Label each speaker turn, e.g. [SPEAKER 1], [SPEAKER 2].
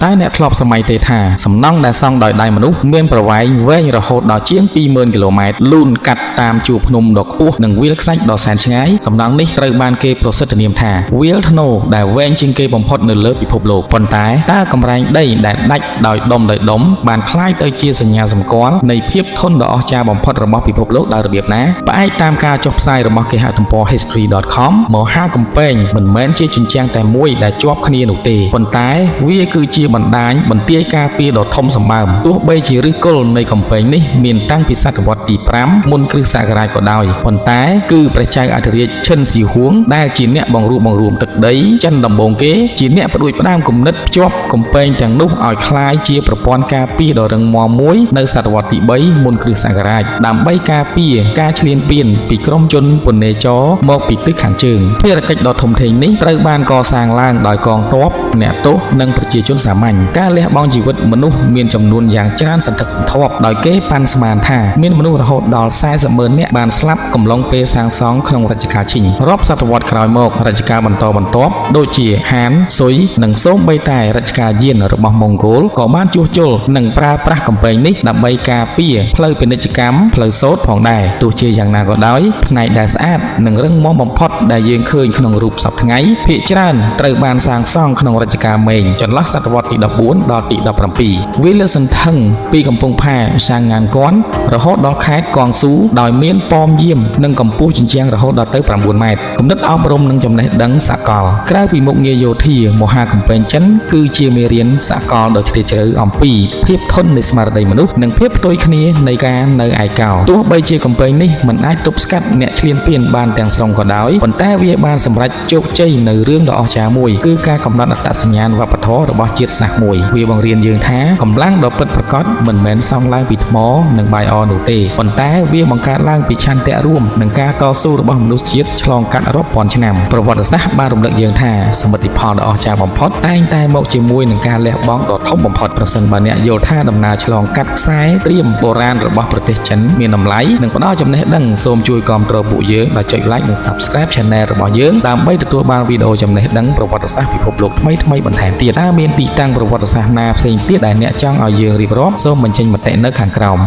[SPEAKER 1] តែអ្នកធ្លាប់សម័យទេថាសំណង់ដែលសង់ដោយដៃមនុស្សមានប្រវែងវែងរហូតដល់ជាង 20,000 គីឡូម៉ែត្រលូនកាត់តាមជួរភ្នំដ៏ខ្ពស់និងវាលខ្សាច់ដ៏សែនឆ្ងាយសំណង់នេះត្រូវបានគេប្រសិទ្ធនាមថាវាលធ្នូដែលវែងជាងគេបំផុតនៅលើពិភពលោកប៉ុន្តែតើកម្រែងដីដែលដាច់ដោយដុំបានคล้ายទៅជាសញ្ញាសម្គាល់នៃភាពធន់ដ៏អស្ចារ្យបំផុតរបស់ពិភពលោកដោយរបៀបណាផ្អែកតាមការចុះផ្សាយរបស់គេហទំព័រ history.com មហាកំពែងមិនមែនជាជញ្ជាំងតែមួយដែលជាប់គ្នានោះទេប៉ុន្តែវាគឺជាបណ្ដាញបន្ទាយការពារដ៏ធំសម្បើមទោះបីជាឫសគល់នៃកំពែងនេះមានតាំងពីសតវត្សទី 5 មុនគ្រិស្តសករាជក៏ដោយប៉ុន្តែគឺព្រះចៅអធិរាជឈិនស៊ីហួងដែលជាអ្នកបង្រួបបង្រួមទឹកដីចិនដំបូងគេជាអ្នកផ្ដួចផ្ដើមគំនិតភ្ជាប់កំពែងទាំងនោះឲ្យคล้ายជាប្រព័ន្ធការពារដ៏រឹងមាំមួយនៅសតវត្សទី 3 មុនគ្រិស្តសករាជដើម្បីការពារការឈ្លានពានពីក្រុមជនពនេចរមកពីទិសខាងជើងភារកិច្ចដ៏ធំធេងនេះត្រូវបានកសាងឡើងដោយកងទ័ពអ្នកទោសនិងប្រជាជនសាមញ្ញការលះបង់ជីវិតមនុស្សមានចំនួនយ៉ាងច្រើនសន្ធឹកសន្ធាប់ដោយគេប៉ាន់ស្មានថាមានមនុស្សរហូតដល់ 40,000 នាក់បានស្លាប់កំឡុងពេលសាងសង់ក្នុងរជ្ជកាលឈិញរាប់សតវត្សក្រោយមករជ្ជកាលបន្តបន្ទាប់ដូចជាហានស៊ុយនិងសូម្បីតែរជ្ជកាលយានរបស់ម៉ុងហ្គោលក៏បានជួសជុលនិងប្រើប្រាស់កំពែងនេះដើម្បីការពារផ្លូវពាណិជ្ជកម្មផ្លូវសូត្រផងដែរទោះជាយ៉ាងណាក៏ដោយផ្នែកដែលស្អាតនិងរឹងមាំបំផុតដែលយើងឃើញក្នុងរូបសពថ្ងៃភាគច្រើនត្រូវបានសាងសង់ក្នុងរជ្ជកាលមេងចន្លោះសតវត្សទី 14 ដល់ទី 17 វាលាតសន្ធឹងពីកំពង់ផែសាងងានគន់រហូតដល់ខេត្តកងស៊ូដោយមានប៉មយាមនិងកម្ពស់ជញ្ជាំងរហូតដល់ទៅ 9 ម៉ែត្រគំនិតអប់រំនិងចំណេះដឹងសកលក្រៅពីមុខងារយោធាមហាកំពែងចិនគឺជាមេរៀនសកលដ៏ជ្រាលជ្រៅអំពីភាពធន់នៃស្មារតីមនុស្សនិងភាពផ្ទុយគ្នានៃការនៅឯកោទោះបីជាកំពែងនេះមិនអាចទប់ស្កាត់អ្នកឈ្លានពានបានទាំងស្រុងក៏ដោយប៉ុន្តែវាបានសម្រេចជោគជ័យនៅរឿងដ៏អស្ចារ្យមួយគឺការកំណត់អត្តសញ្ញាណវប្បធម៌របស់ជាតិសាសន៍មួយវាបង្រៀនយើងថាកម្លាំងដ៏ពិតប្រាកដមិនមែនសង់ឡើងពីថ្មនិងបាយអនោះទេប៉ុន្តែវាបង្កើតឡើងពីឆន្ទៈរួមនិងការតស៊ូរបស់មនុស្សជាតិឆ្លងកាត់រាប់ពាន់ឆ្នាំប្រវត្តិសាស្ត្របានរំលឹកយើងថាសមិទ្ធផលដ៏អស្ចារ្យបំផុតតែងតែមកជាមួយនឹងការលះបង់ដ៏ធំបំផុតប្រសិនបើអ្នកយល់ថាដំណើរឆ្លងកាត់ខ្សែព្រាហ្មណ៍បុរាណរបស់ប្រទេសចិនមានតម្លៃនិងផ្ដល់ចំណេះដឹងសូមជួយគាំទ្រពួកយើងដោយចុច like និង subscribe channel របស់យើងដើម្បីទទួលបានវីដេអូចំណេះដឹងប្រវត្តិសាស្ត្រពិភពលោកថ្មីៗបន្ថែមទៀតមានទីតាំងប្រវត្តិសាស្ត្រណាផ្សេងទៀតដែលអ្នកចង់ឲ្យយើងរៀបរាប់សូមបញ្ចេញមតិនៅខាងក្រោម